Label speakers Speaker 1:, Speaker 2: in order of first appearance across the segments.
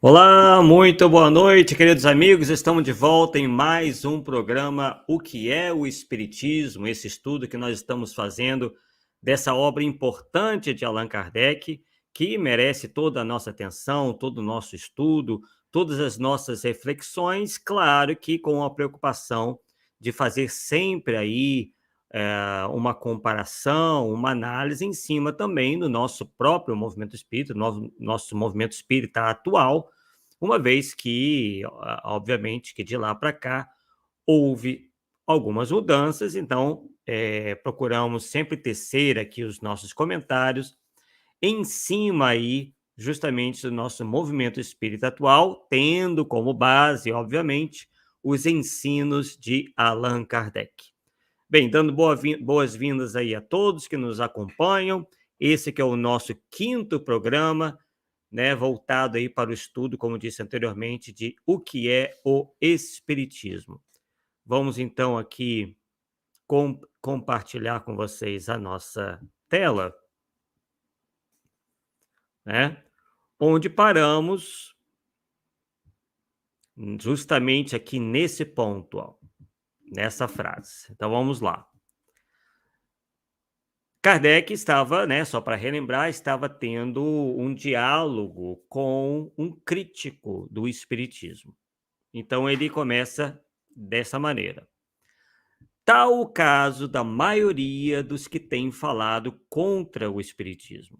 Speaker 1: Olá, muito boa noite, queridos amigos. Estamos de volta em mais um programa O que é o Espiritismo, esse estudo que nós estamos fazendo dessa obra importante de Allan Kardec, que merece toda a nossa atenção, todo o nosso estudo, todas as nossas reflexões, claro que com a preocupação de fazer sempre aí uma comparação, uma análise em cima também do nosso próprio movimento espírita, nosso movimento espírita atual, uma vez que, obviamente, que de lá para cá houve algumas mudanças, então procuramos sempre tecer aqui os nossos comentários em cima aí justamente do nosso movimento espírita atual, tendo como base, obviamente, os ensinos de Allan Kardec. Bem, dando boas-vindas aí a todos que nos acompanham. Esse que é o nosso quinto programa, né, voltado aí para o estudo, como disse anteriormente, de o que é o Espiritismo. Vamos então aqui compartilhar com vocês a nossa tela, né, onde paramos justamente aqui nesse ponto, ó, nessa frase. Então vamos lá. Kardec estava, né, só para relembrar, estava tendo um diálogo com um crítico do espiritismo. Então ele começa dessa maneira: tal o caso da maioria dos que têm falado contra o espiritismo.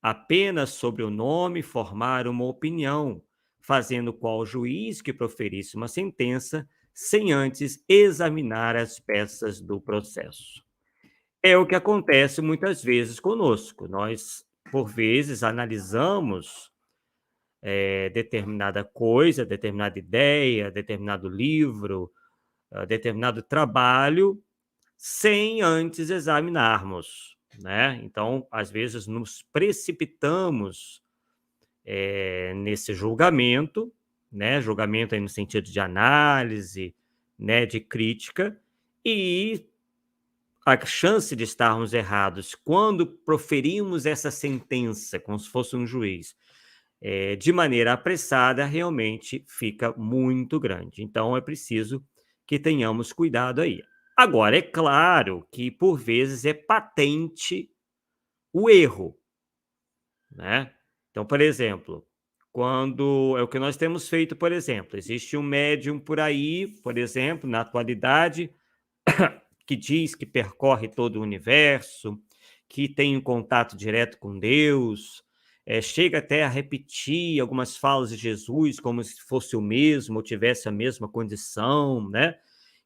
Speaker 1: Apenas sobre o nome formaram uma opinião, fazendo qual juiz que proferisse uma sentença, sem antes examinar as peças do processo. É o que acontece muitas vezes conosco. Nós, por vezes, analisamos determinada coisa, determinada ideia, determinado livro, determinado trabalho, sem antes examinarmos, né? Então, às vezes, nos precipitamos nesse julgamento, né? Julgamento aí no sentido de análise, né? De crítica, e a chance de estarmos errados quando proferimos essa sentença, como se fosse um juiz, de maneira apressada, realmente fica muito grande. Então, é preciso que tenhamos cuidado aí. Agora, é claro que, por vezes, é patente o erro, né? Então, por exemplo, quando é o que nós temos feito, por exemplo, existe um médium por aí, por exemplo, na atualidade, que diz que percorre todo o universo, que tem um contato direto com Deus, chega até a repetir algumas falas de Jesus como se fosse o mesmo, ou tivesse a mesma condição, né?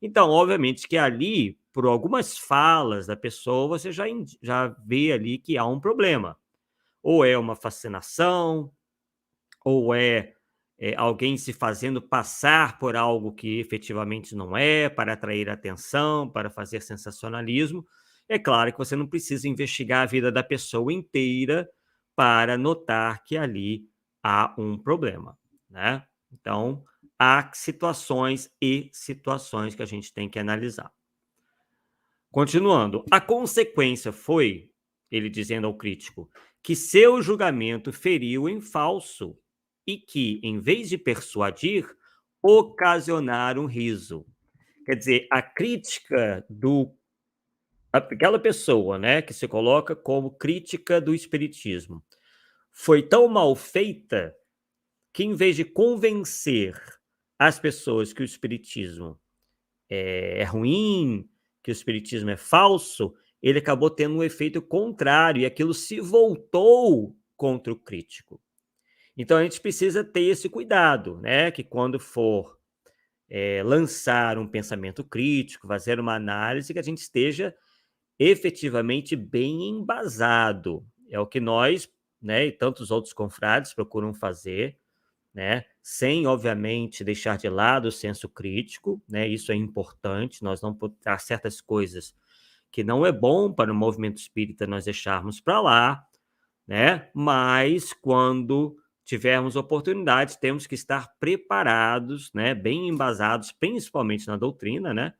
Speaker 1: Então, obviamente que ali, por algumas falas da pessoa, você já vê ali que há um problema. Ou é uma fascinação, ou alguém se fazendo passar por algo que efetivamente não é, para atrair atenção, para fazer sensacionalismo. É claro que você não precisa investigar a vida da pessoa inteira para notar que ali há um problema, né? Então, há situações e situações que a gente tem que analisar. Continuando, a consequência foi, ele dizendo ao crítico, que seu julgamento feriu em falso e que, em vez de persuadir, ocasionaram riso. Quer dizer, a crítica aquela pessoa, né, que se coloca como crítica do espiritismo, foi tão mal feita que, em vez de convencer as pessoas que o espiritismo é ruim, que o espiritismo é falso, ele acabou tendo um efeito contrário e aquilo se voltou contra o crítico. Então a gente precisa ter esse cuidado, né? Que quando for lançar um pensamento crítico, fazer uma análise, que a gente esteja efetivamente bem embasado. É o que nós, né, e tantos outros confrades procuram fazer, né, sem, obviamente, deixar de lado o senso crítico, né, isso é importante, nós não podemos há certas coisas que não é bom para o movimento espírita nós deixarmos para lá, né, mas quando tivermos oportunidade, temos que estar preparados, né, bem embasados, principalmente na doutrina, né,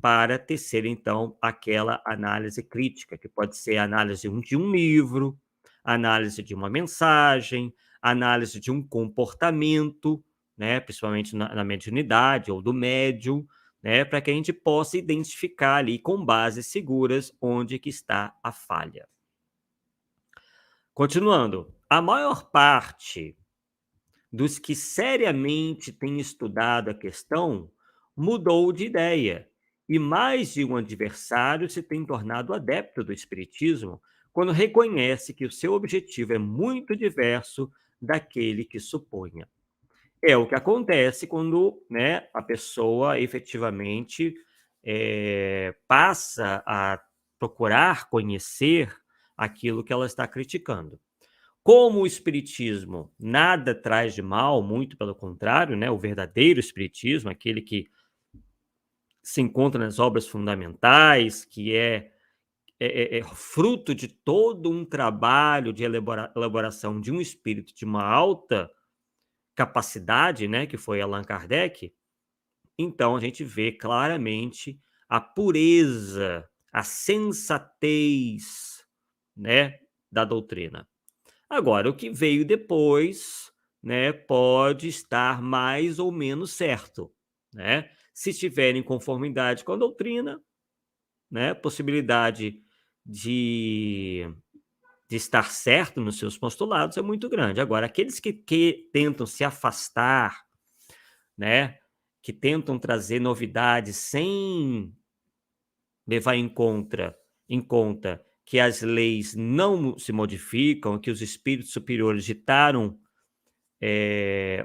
Speaker 1: para tecer, então, aquela análise crítica, que pode ser a análise de um livro, análise de uma mensagem, análise de um comportamento, né, principalmente na mediunidade ou do médium, né, para que a gente possa identificar ali com bases seguras onde que está a falha. Continuando, a maior parte dos que seriamente têm estudado a questão mudou de ideia, e mais de um adversário se tem tornado adepto do espiritismo quando reconhece que o seu objetivo é muito diverso daquele que supunha. É o que acontece quando, né, a pessoa efetivamente passa a procurar conhecer aquilo que ela está criticando. Como o espiritismo nada traz de mal, muito pelo contrário, né, o verdadeiro espiritismo, aquele que se encontra nas obras fundamentais, que é fruto de todo um trabalho de elaboração de um espírito de uma alta capacidade, né, que foi Allan Kardec. Então a gente vê claramente a pureza, a sensatez, né, da doutrina. Agora, o que veio depois, né, pode estar mais ou menos certo, né? Se estiver em conformidade com a doutrina, né, possibilidade de, de estar certo nos seus postulados é muito grande. Agora, aqueles que tentam se afastar, né, que tentam trazer novidades sem levar em conta que as leis não se modificam, que os espíritos superiores ditaram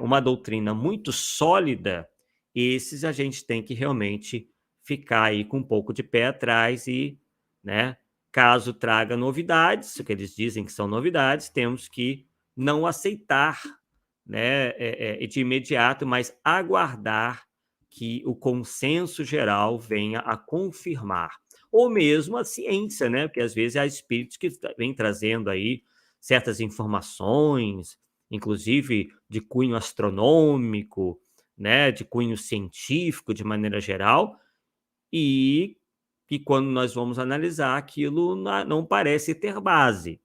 Speaker 1: uma doutrina muito sólida, esses a gente tem que realmente ficar aí com um pouco de pé atrás e, né, caso traga novidades, o que eles dizem que são novidades, temos que não aceitar, né, de imediato, mas aguardar que o consenso geral venha a confirmar. Ou mesmo a ciência, né? Porque às vezes há espíritos que vêm trazendo aí certas informações, inclusive de cunho astronômico, né, de cunho científico de maneira geral, e que quando nós vamos analisar aquilo não parece ter base,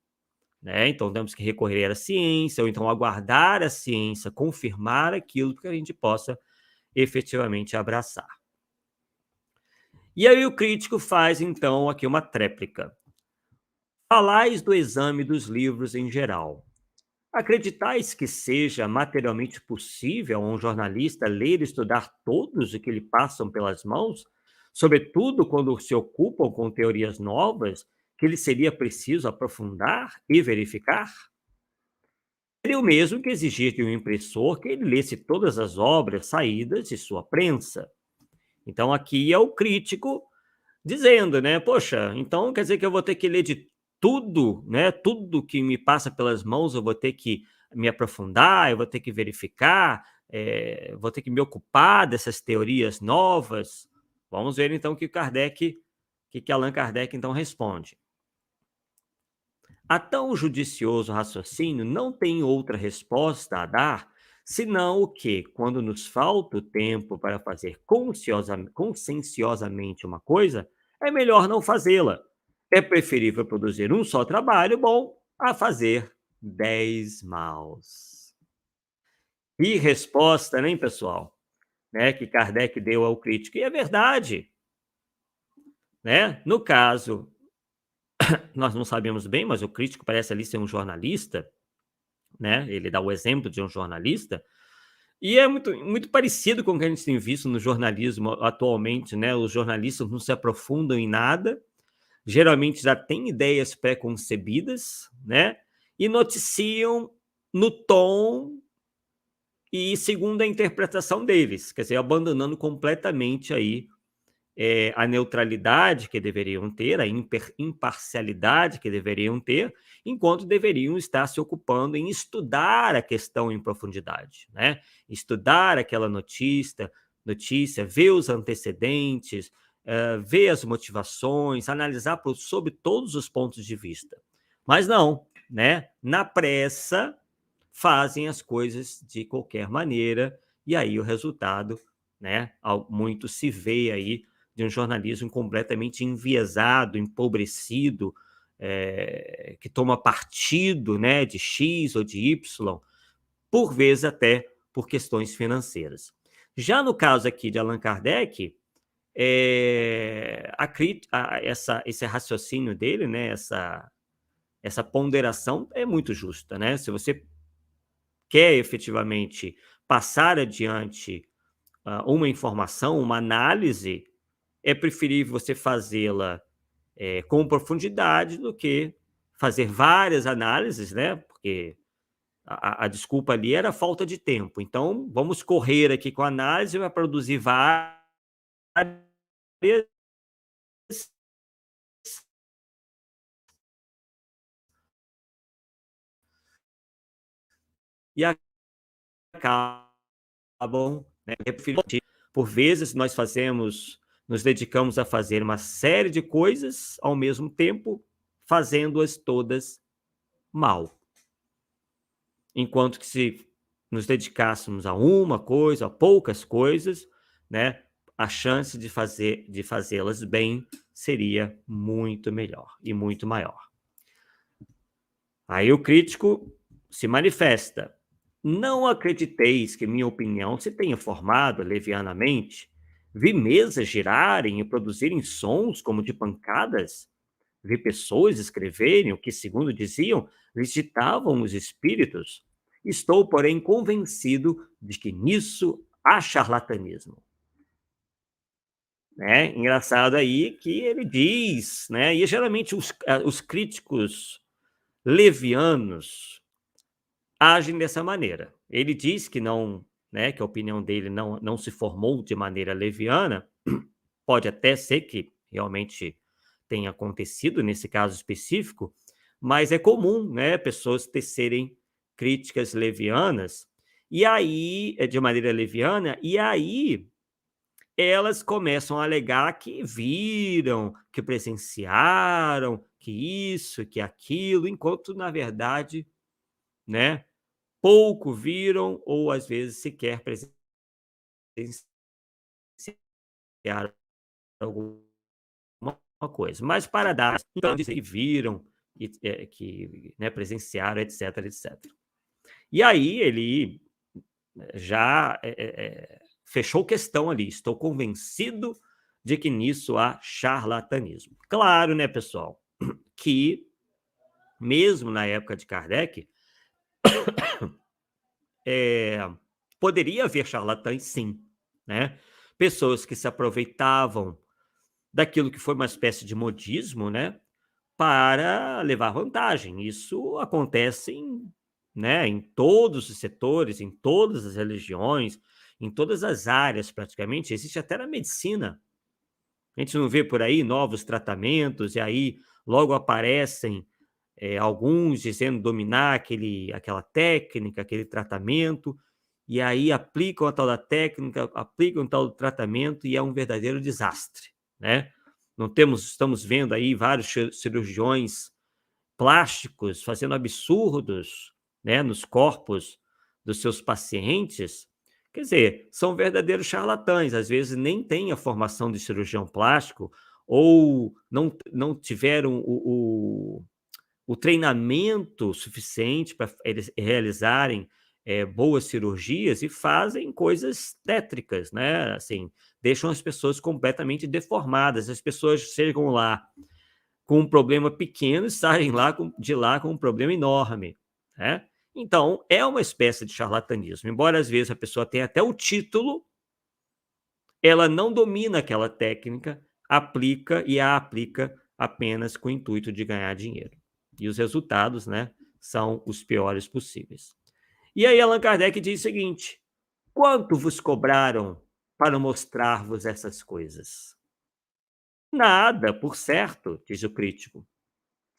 Speaker 1: né? Então temos que recorrer à ciência, ou então aguardar a ciência confirmar aquilo para que a gente possa efetivamente abraçar. E aí o crítico faz então aqui uma tréplica. Falais do exame dos livros em geral. Acreditais que seja materialmente possível a um jornalista ler e estudar todos os que lhe passam pelas mãos, sobretudo quando se ocupam com teorias novas que lhe seria preciso aprofundar e verificar? Seria o mesmo que exigir de um impressor que ele lesse todas as obras saídas de sua prensa. Então aqui é o crítico dizendo, né, poxa, então quer dizer que eu vou ter que ler de tudo, né, tudo que me passa pelas mãos eu vou ter que me aprofundar, eu vou ter que verificar, vou ter que me ocupar dessas teorias novas. Vamos ver então o que Allan Kardec então responde. A tão judicioso raciocínio não tem outra resposta a dar, senão o que, quando nos falta o tempo para fazer conscienciosamente uma coisa, é melhor não fazê-la. É preferível produzir um só trabalho bom a fazer 10 maus. E resposta, né, pessoal? Né, que Kardec deu ao crítico. E é verdade. Né? No caso, nós não sabemos bem, mas o crítico parece ali ser um jornalista, né? Ele dá o exemplo de um jornalista, e é muito, muito parecido com o que a gente tem visto no jornalismo atualmente, né? Os jornalistas não se aprofundam em nada, geralmente já têm ideias pré-concebidas, né? E noticiam no tom e segundo a interpretação deles, quer dizer, abandonando completamente aí a neutralidade que deveriam ter, a imparcialidade que deveriam ter, enquanto deveriam estar se ocupando em estudar a questão em profundidade, né? Estudar aquela notícia, ver os antecedentes, ver as motivações, analisar sob todos os pontos de vista. Mas não, né? Na pressa, fazem as coisas de qualquer maneira, e aí o resultado, né? Muito se vê aí de um jornalismo completamente enviesado, empobrecido, que toma partido, né, de X ou de Y, por vezes até por questões financeiras. Já no caso aqui de Allan Kardec, esse raciocínio dele, né, essa ponderação é muito justa, né? Se você quer efetivamente passar adiante uma informação, uma análise, é preferível você fazê-la com profundidade do que fazer várias análises, né? Porque a desculpa ali era a falta de tempo. Então, vamos correr aqui com a análise, vai produzir várias e acabam, né, por vezes nos dedicamos a fazer uma série de coisas ao mesmo tempo, fazendo-as todas mal. Enquanto que se nos dedicássemos a uma coisa, a poucas coisas, né, a chance de fazê-las bem seria muito melhor e muito maior. Aí o crítico se manifesta. Não acrediteis que minha opinião se tenha formado levianamente. Vi mesas girarem e produzirem sons como de pancadas. Vi pessoas escreverem o que, segundo diziam, lhes ditavam os espíritos. Estou, porém, convencido de que nisso há charlatanismo. Né? Engraçado aí que ele diz, né? E geralmente os críticos levianos agem dessa maneira. Ele diz que não, né, que a opinião dele não se formou de maneira leviana, pode até ser que realmente tenha acontecido nesse caso específico, mas é comum, né, pessoas tecerem críticas levianas, e aí, de maneira leviana, e aí elas começam a alegar que viram, que presenciaram, que isso, que aquilo, enquanto na verdade, né, pouco viram ou às vezes sequer presenciaram alguma coisa. Mas para dar, então, dizer que viram, que né, presenciaram, etc, etc. E aí ele já fechou questão ali. Estou convencido de que nisso há charlatanismo. Claro, né, pessoal, que mesmo na época de Kardec, poderia haver charlatães, sim, né? Pessoas que se aproveitavam daquilo que foi uma espécie de modismo, né, para levar vantagem. Isso acontece né, em todos os setores, em todas as religiões, em todas as áreas praticamente, existe até na medicina. A gente não vê por aí novos tratamentos e aí logo aparecem alguns dizendo dominar aquela técnica, aquele tratamento, e aí aplicam a tal da técnica, aplicam o tal do tratamento e é um verdadeiro desastre, né? Estamos vendo aí vários cirurgiões plásticos fazendo absurdos, né, nos corpos dos seus pacientes. Quer dizer, são verdadeiros charlatães, às vezes nem têm a formação de cirurgião plástico ou não tiveram o treinamento suficiente para eles realizarem boas cirurgias e fazem coisas tétricas, né? Assim, deixam as pessoas completamente deformadas. As pessoas chegam lá com um problema pequeno e saem de lá com um problema enorme, né? Então, é uma espécie de charlatanismo. Embora às vezes a pessoa tenha até o título, ela não domina aquela técnica, aplica e a aplica apenas com o intuito de ganhar dinheiro. E os resultados, né, são os piores possíveis. E aí Allan Kardec diz o seguinte: quanto vos cobraram para mostrar-vos essas coisas? Nada, por certo, diz o crítico.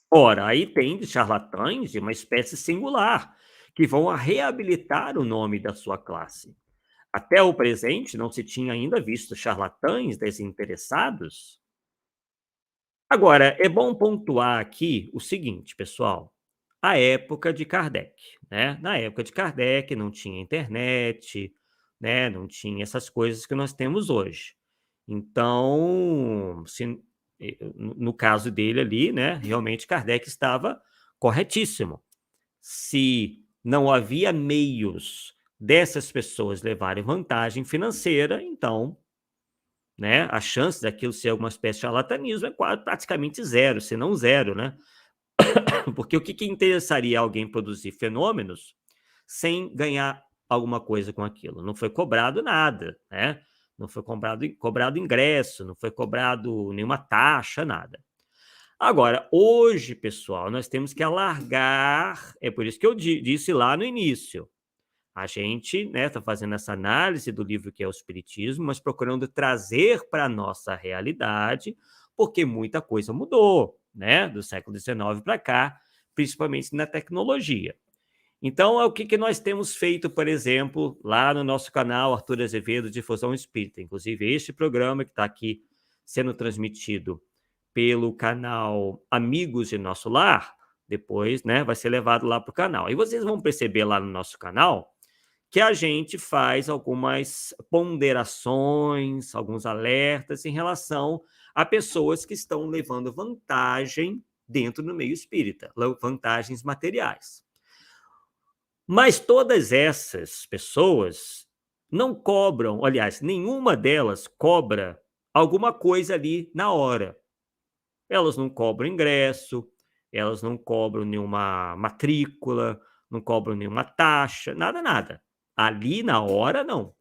Speaker 1: Ora, aí tem de charlatães de uma espécie singular, que vão a reabilitar o nome da sua classe. Até o presente não se tinha ainda visto charlatães desinteressados. Agora, é bom pontuar aqui o seguinte, pessoal: a época de Kardec, né? Na época de Kardec não tinha internet, né? Não tinha essas coisas que nós temos hoje. Então, no caso dele ali, né? Realmente Kardec estava corretíssimo. Se não havia meios dessas pessoas levarem vantagem financeira, então, né, a chance daquilo ser alguma espécie de charlatanismo é quase praticamente zero, se não zero, né? Porque o que interessaria alguém produzir fenômenos sem ganhar alguma coisa com aquilo? Não foi cobrado nada, né? Não foi cobrado ingresso, não foi cobrado nenhuma taxa, nada. Agora, hoje, pessoal, nós temos que alargar, é por isso que eu disse lá no início, a gente, né, está fazendo essa análise do livro que é o Espiritismo, mas procurando trazer para a nossa realidade, porque muita coisa mudou, né, do século XIX para cá, principalmente na tecnologia. Então, é o que nós temos feito, por exemplo, lá no nosso canal Arthur Azevedo Difusão Espírita. Inclusive, este programa que está aqui sendo transmitido pelo canal Amigos de Nosso Lar, depois, né, vai ser levado lá para o canal. E vocês vão perceber lá no nosso canal que a gente faz algumas ponderações, alguns alertas em relação a pessoas que estão levando vantagem dentro do meio espírita, vantagens materiais. Mas todas essas pessoas não cobram, aliás, nenhuma delas cobra alguma coisa ali na hora. Elas não cobram ingresso, elas não cobram nenhuma matrícula, não cobram nenhuma taxa, nada, nada. Ali na hora, não.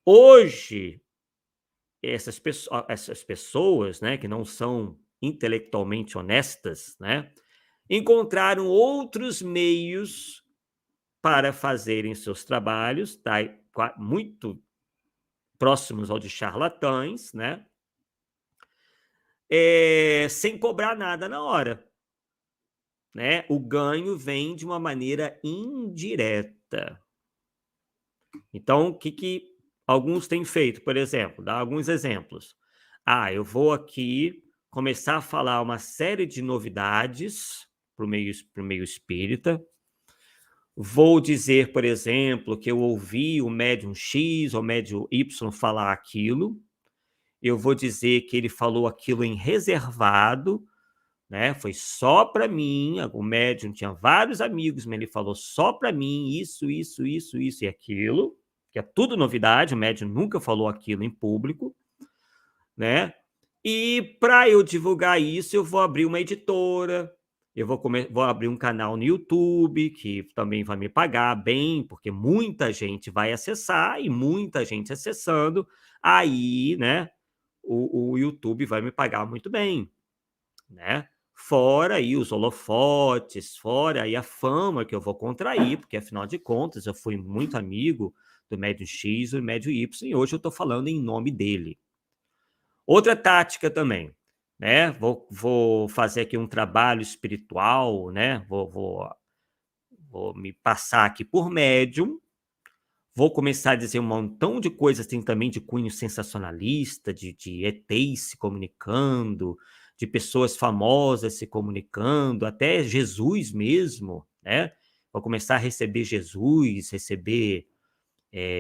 Speaker 1: Hoje, essas pessoas, né, que não são intelectualmente honestas, né, encontraram outros meios para fazerem seus trabalhos, tá, muito próximos ao de charlatães, né, sem cobrar nada na hora. Né? O ganho vem de uma maneira indireta. Então, o que alguns têm feito, por exemplo, dar alguns exemplos. Eu vou aqui começar a falar uma série de novidades para o meio espírita. Vou dizer, por exemplo, que eu ouvi o médium X ou o médium Y falar aquilo. Eu vou dizer que ele falou aquilo em reservado, né? Foi só para mim. O médium tinha vários amigos, mas ele falou só para mim isso e aquilo, que é tudo novidade. O médium nunca falou aquilo em público, né? E para eu divulgar isso, eu vou abrir uma editora, eu vou abrir um canal no YouTube, que também vai me pagar bem, porque muita gente vai acessar, e muita gente acessando, aí, né, o YouTube vai me pagar muito bem, né? Fora aí os holofotes, fora aí a fama que eu vou contrair, porque afinal de contas eu fui muito amigo do médium X e do médium Y, e hoje eu estou falando em nome dele. Outra tática também, né? Vou fazer aqui um trabalho espiritual, né? Vou me passar aqui por médium, vou começar a dizer um montão de coisas, tem também de cunho sensacionalista, de ETs se comunicando, de pessoas famosas se comunicando, até Jesus mesmo, né? Vou começar a receber Jesus, receber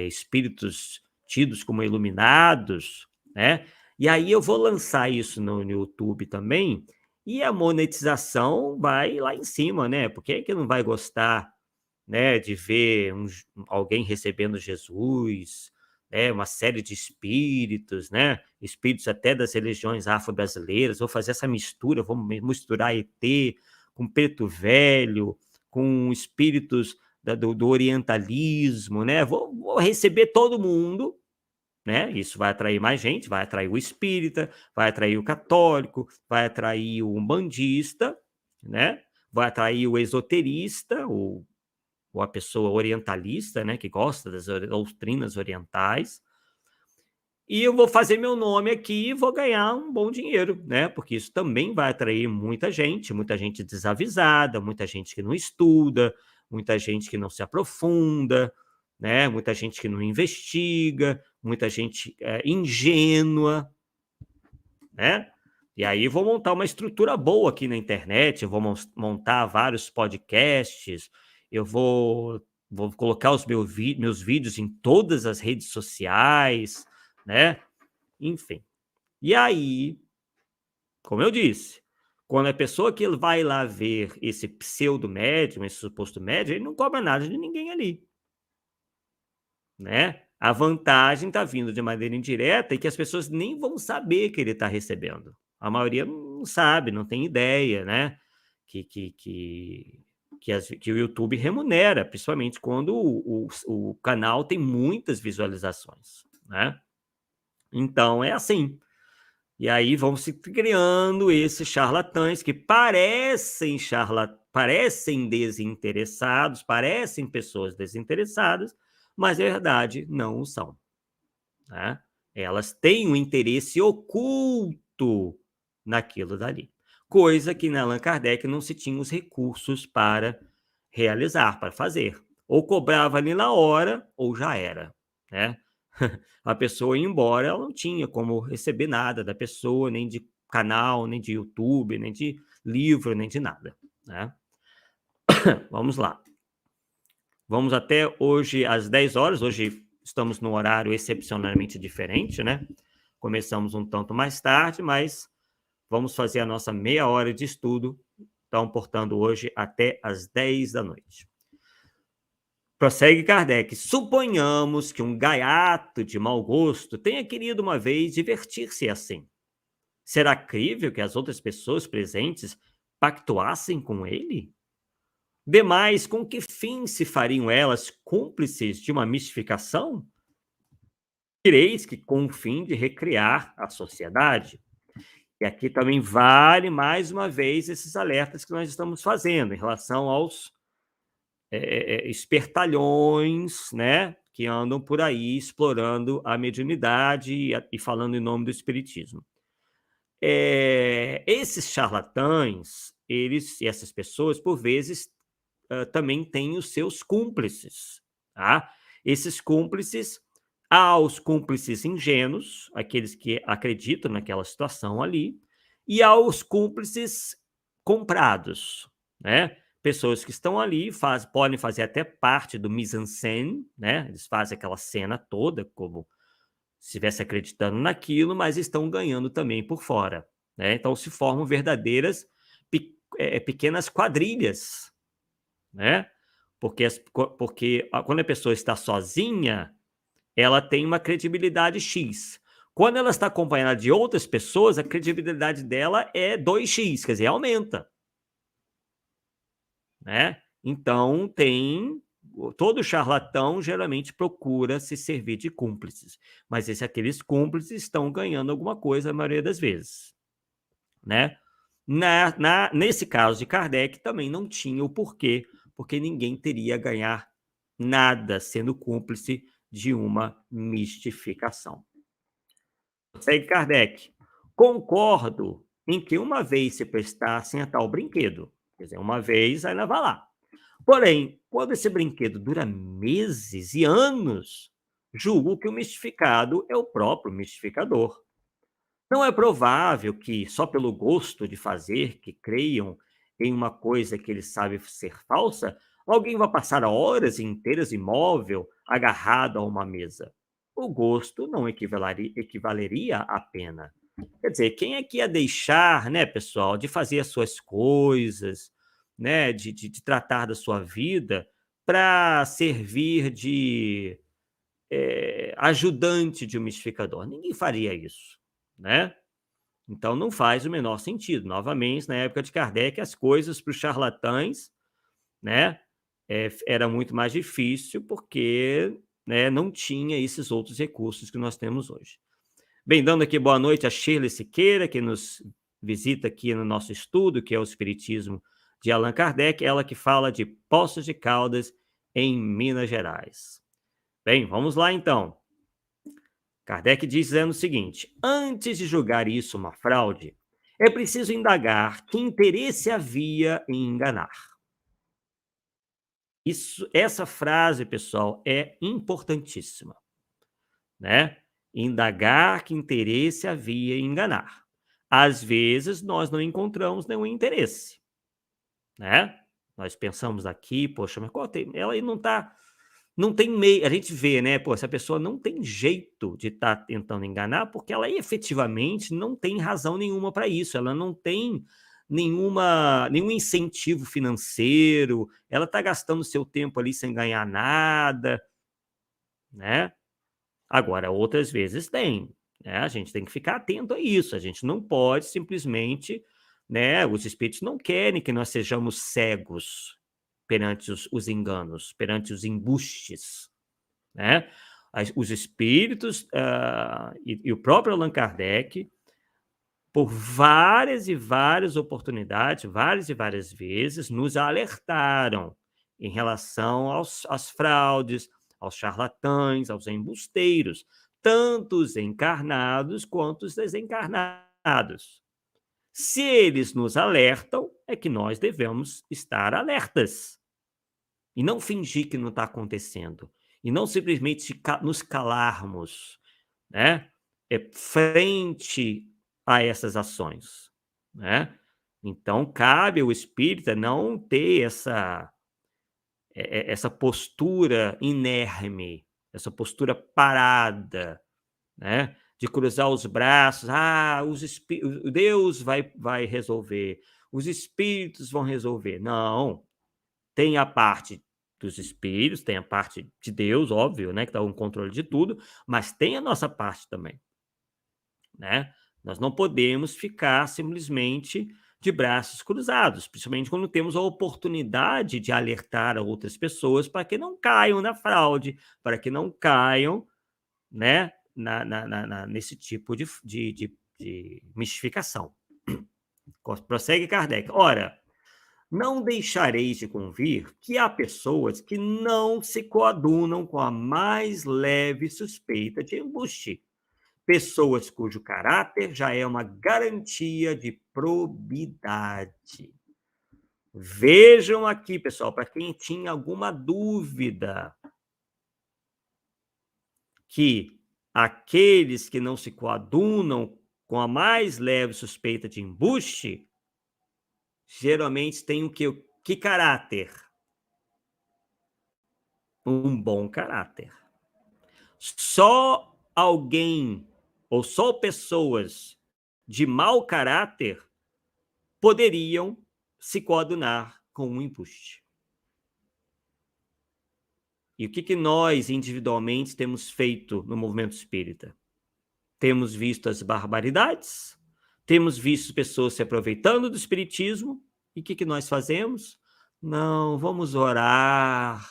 Speaker 1: espíritos tidos como iluminados, né? E aí eu vou lançar isso no YouTube também, e a monetização vai lá em cima, né? Por que que não vai gostar, né, de ver alguém recebendo Jesus, né, uma série de espíritos, né? Espíritos até das religiões afro-brasileiras. Vou fazer essa mistura, vou misturar ET com preto velho, com espíritos do orientalismo, né? Vou receber todo mundo, né? Isso vai atrair mais gente, vai atrair o espírita, vai atrair o católico, vai atrair o umbandista, né? Vai atrair o esoterista, ou a pessoa orientalista, né? Que gosta das doutrinas orientais. E eu vou fazer meu nome aqui e vou ganhar um bom dinheiro, né? Porque isso também vai atrair muita gente desavisada, muita gente que não estuda, muita gente que não se aprofunda, né? Muita gente que não investiga, muita gente ingênua, né? E aí vou montar uma estrutura boa aqui na internet, eu vou montar vários podcasts, eu vou colocar os meus vídeos em todas as redes sociais, né? Enfim. E aí, como eu disse, Quando a pessoa que vai lá ver esse pseudo-médium, esse suposto médium, ele não cobra nada de ninguém ali, né. A vantagem está vindo de maneira indireta e que as pessoas nem vão saber que ele está recebendo. A maioria não sabe, não tem ideia, né, que que que que o YouTube remunera, principalmente quando o canal tem muitas visualizações, né. Então é assim. E aí vão se criando esses charlatães que parecem desinteressados, parecem pessoas desinteressadas, mas na verdade não o são, né. Elas têm um interesse oculto naquilo dali, coisa que na Allan Kardec não se tinha os recursos para realizar, para fazer. Ou cobrava ali na hora ou já era, né. A pessoa ia embora, ela não tinha como receber nada da pessoa, nem de canal, nem de YouTube, nem de livro, nem de nada, né. Vamos lá. Vamos até hoje às 10 horas. Hoje estamos num horário excepcionalmente diferente, né. Começamos um tanto mais tarde, mas vamos fazer a nossa meia hora de estudo, então, portanto, hoje até às 10 da noite. Prossegue Kardec: suponhamos que um gaiato de mau gosto tenha querido uma vez divertir-se assim. Será crível que as outras pessoas presentes pactuassem com ele? Demais, com que fim se fariam elas cúmplices de uma mistificação? Direis que com o fim de recriar a sociedade. E aqui também vale mais uma vez esses alertas que nós estamos fazendo em relação aos espertalhões, né, que andam por aí explorando a mediunidade e falando em nome do espiritismo. Esses charlatães, eles e essas pessoas, por vezes, também têm os seus cúmplices, tá? Esses cúmplices, há os cúmplices ingênuos, aqueles que acreditam naquela situação ali, e há os cúmplices comprados, né? Pessoas que estão ali podem fazer até parte do mise-en-scène, né? Eles fazem aquela cena toda como se estivesse acreditando naquilo, mas estão ganhando também por fora, né? Então se formam verdadeiras pequenas quadrilhas, né? Porque quando a pessoa está sozinha, ela tem uma credibilidade X. Quando ela está acompanhada de outras pessoas, a credibilidade dela é 2x, quer dizer, aumenta, né? Então todo charlatão geralmente procura se servir de cúmplices, mas aqueles cúmplices estão ganhando alguma coisa a maioria das vezes, né? Nesse caso de Kardec também não tinha o porquê, porque ninguém teria a ganhar nada sendo cúmplice de uma mistificação. Segue Kardec: concordo em que uma vez se prestassem a tal brinquedo, quer dizer, uma vez ainda vai lá. Porém, quando esse brinquedo dura meses e anos, julgo que o mistificado é o próprio mistificador. Não é provável que, só pelo gosto de fazer, que creiam em uma coisa que ele sabe ser falsa, alguém vá passar horas inteiras imóvel, agarrado a uma mesa. O gosto não equivaleria à pena. Quer dizer, quem é que ia deixar, né, pessoal, de fazer as suas coisas, né, de tratar da sua vida para servir de ajudante de um mistificador? Ninguém faria isso, né? Então não faz o menor sentido. Novamente, na época de Kardec, as coisas para os charlatães, né, era muito mais difícil porque, né, não tinha esses outros recursos que nós temos hoje. Bem, dando aqui boa noite a Shirley Siqueira, que nos visita aqui no nosso estudo, que é o Espiritismo de Allan Kardec, ela que fala de Poços de Caldas, em Minas Gerais. Bem, vamos lá então. Kardec diz dizendo o seguinte: antes de julgar isso uma fraude, é preciso indagar que interesse havia em enganar. Essa frase, pessoal, é importantíssima, né? Indagar que interesse havia em enganar. Às vezes nós não encontramos nenhum interesse, né? Nós pensamos aqui, poxa, mas qual tem? Ela aí não tem meio. A gente vê, né? Pô, essa pessoa não tem jeito de estar tentando enganar, porque ela efetivamente não tem razão nenhuma para isso. Ela não tem nenhum incentivo financeiro, ela está gastando seu tempo ali sem ganhar nada, né? Agora, outras vezes tem, né? A gente tem que ficar atento a isso. A gente não pode simplesmente, né? Os espíritos não querem que nós sejamos cegos perante os enganos, perante os embustes, né? Os espíritos e o próprio Allan Kardec, por várias e várias oportunidades, várias e várias vezes, nos alertaram em relação às fraudes, aos charlatães, aos embusteiros, tanto os encarnados quanto os desencarnados. Se eles nos alertam, é que nós devemos estar alertas e não fingir que não está acontecendo, e não simplesmente nos calarmos, né? Frente a essas ações, né? Então, cabe ao espírita não ter essa postura inerme, essa postura parada, né? De cruzar os braços, Deus vai resolver, os espíritos vão resolver. Não, tem a parte dos espíritos, tem a parte de Deus, óbvio, né, que está no controle de tudo, mas tem a nossa parte também, né? Nós não podemos ficar simplesmente de braços cruzados, principalmente quando temos a oportunidade de alertar a outras pessoas para que não caiam na fraude, para que não caiam, né, nesse tipo de mistificação. Prossegue Kardec. Ora, não deixareis de convir que há pessoas que não se coadunam com a mais leve suspeita de embuste. Pessoas cujo caráter já é uma garantia de probidade. Vejam aqui, pessoal, para quem tinha alguma dúvida, que aqueles que não se coadunam com a mais leve suspeita de embuste, geralmente têm que caráter? Um bom caráter. Só alguém ou só pessoas de mau caráter poderiam se coadunar com um embuste. E o que nós, individualmente, temos feito no movimento espírita? Temos visto as barbaridades, temos visto pessoas se aproveitando do espiritismo, e o que nós fazemos? Não, vamos orar.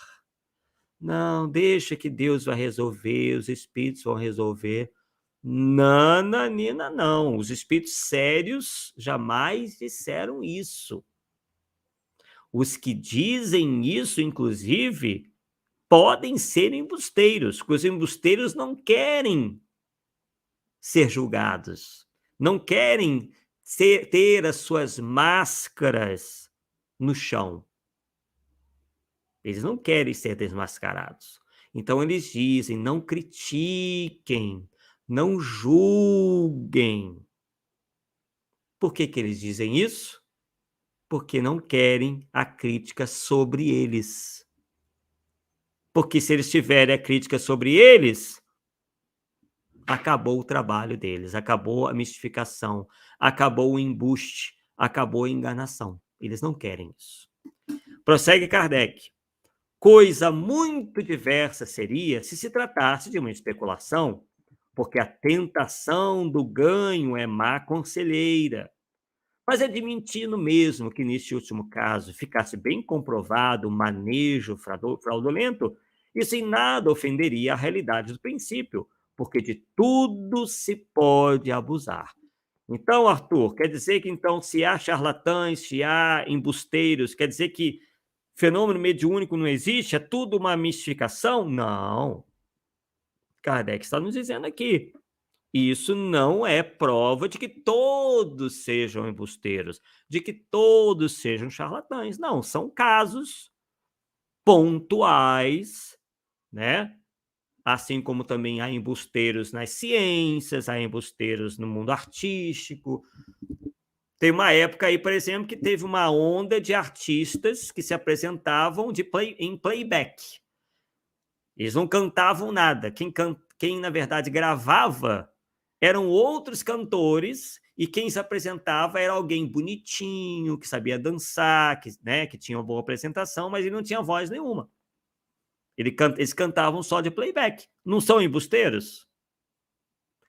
Speaker 1: Não, deixa que Deus vai resolver, os espíritos vão resolver. Nananina, não. Os espíritos sérios jamais disseram isso. Os que dizem isso, inclusive, podem ser embusteiros, porque os embusteiros não querem ser julgados, não querem ter as suas máscaras no chão. Eles não querem ser desmascarados. Então eles dizem: não critiquem, não julguem. Por que eles dizem isso? Porque não querem a crítica sobre eles. Porque se eles tiverem a crítica sobre eles, acabou o trabalho deles, acabou a mistificação, acabou o embuste, acabou a enganação. Eles não querem isso. Prossegue Kardec. Coisa muito diversa seria se tratasse de uma especulação, porque a tentação do ganho é má conselheira. Mas admitindo mesmo que, neste último caso, ficasse bem comprovado o manejo fraudulento, isso em nada ofenderia a realidade do princípio, porque de tudo se pode abusar. Então, Arthur, quer dizer que, então, se há charlatães, se há embusteiros, quer dizer que fenômeno mediúnico não existe? É tudo uma mistificação? Não. Kardec está nos dizendo aqui. Isso não é prova de que todos sejam embusteiros, de que todos sejam charlatães. Não, são casos pontuais, né? Assim como também há embusteiros nas ciências, há embusteiros no mundo artístico. Tem uma época aí, por exemplo, que teve uma onda de artistas que se apresentavam em playback. Eles não cantavam nada. Quem na verdade, gravava eram outros cantores e quem se apresentava era alguém bonitinho, que sabia dançar, que tinha uma boa apresentação, mas ele não tinha voz nenhuma. Eles cantavam só de playback. Não são embusteiros?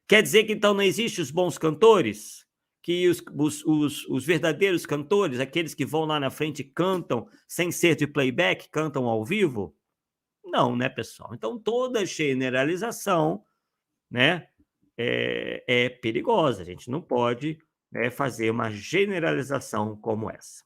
Speaker 1: Quer dizer que então não existem os bons cantores? Que os verdadeiros cantores, aqueles que vão lá na frente e cantam sem ser de playback, cantam ao vivo? Não, né, pessoal? Então toda generalização, né, é perigosa. A gente não pode, né, fazer uma generalização como essa.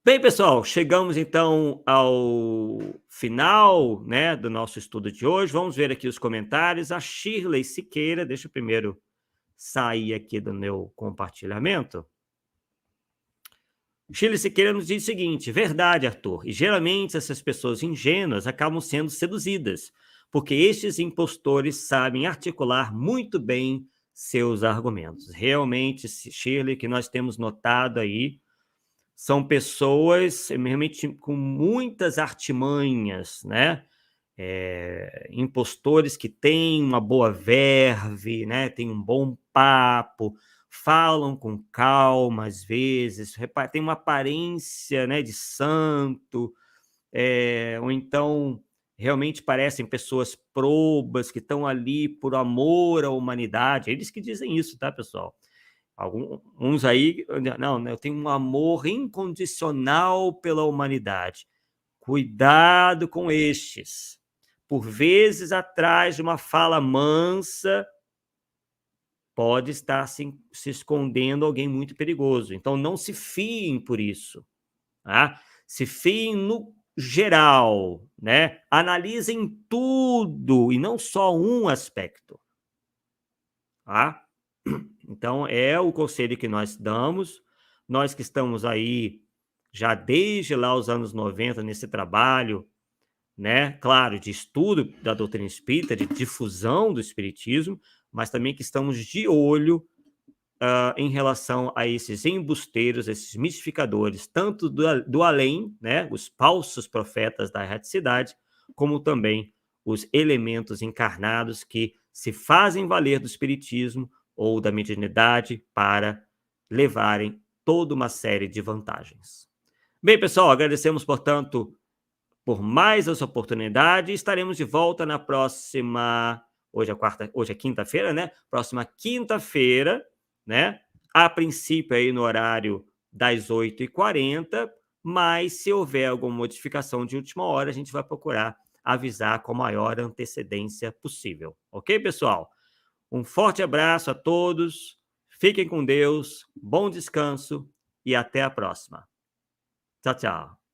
Speaker 1: Bem, pessoal, chegamos então ao final, né, do nosso estudo de hoje. Vamos ver aqui os comentários. A Shirley Siqueira, deixa eu primeiro sair aqui do meu compartilhamento. Shirley Siqueira nos diz o seguinte: verdade, Arthur, e geralmente essas pessoas ingênuas acabam sendo seduzidas, porque estes impostores sabem articular muito bem seus argumentos. Realmente, Shirley, que nós temos notado aí, são pessoas realmente com muitas artimanhas, né? Impostores que têm uma boa verve, né? Têm um bom papo, falam com calma às vezes, tem uma aparência, né, de santo, ou então realmente parecem pessoas probas que estão ali por amor à humanidade. Eles que dizem isso, tá, pessoal? Uns aí, não, eu tenho um amor incondicional pela humanidade. Cuidado com estes. Por vezes, atrás de uma fala mansa, pode estar se escondendo alguém muito perigoso. Então, não se fiem por isso. Tá? Se fiem no geral, né? Analisem tudo e não só um aspecto. Tá? Então, é o conselho que nós damos. Nós que estamos aí já desde lá os anos 90 nesse trabalho, né? Claro, de estudo da doutrina espírita, de difusão do espiritismo, mas também que estamos de olho em relação a esses embusteiros, esses mistificadores, tanto do além, né? Os falsos profetas da erraticidade, como também os elementos encarnados que se fazem valer do espiritismo ou da mediunidade para levarem toda uma série de vantagens. Bem, pessoal, agradecemos, portanto, por mais essa oportunidade. Estaremos de volta na próxima... Hoje é quinta-feira, né? Próxima quinta-feira, né? A princípio aí no horário das 8h40, mas se houver alguma modificação de última hora, a gente vai procurar avisar com a maior antecedência possível. Ok, pessoal? Um forte abraço a todos, fiquem com Deus, bom descanso e até a próxima. Tchau, tchau.